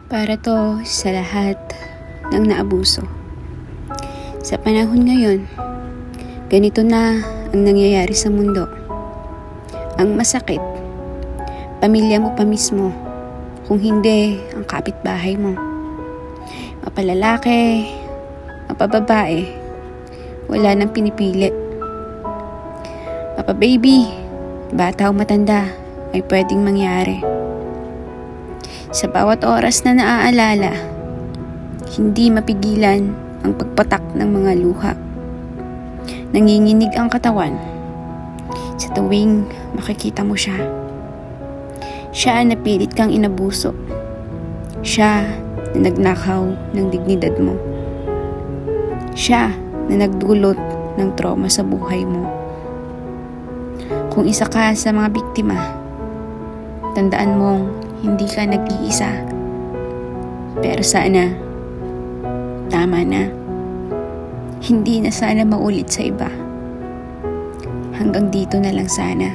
Para to sa lahat ng naabuso. Sa panahon ngayon, ganito na ang nangyayari sa mundo. Ang masakit, pamilya mo pa mismo, kung hindi ang kapitbahay mo. Mapalalaki, mapababae, wala nang pinipili. Mapababy, bata o matanda, ay pwedeng mangyari. Sa bawat oras na naaalala, hindi mapigilan ang pagpatak ng mga luha. Nanginginig ang katawan sa tuwing makikita mo siya. Siya ang napilit kang inabuso. Siya na nagnakaw ng dignidad mo. Siya na nagdulot ng trauma sa buhay mo. Kung isa ka sa mga biktima, tandaan mong hindi ka nag-iisa. Pero sana, tama na. Hindi na sana maulit sa iba. Hanggang dito na lang sana.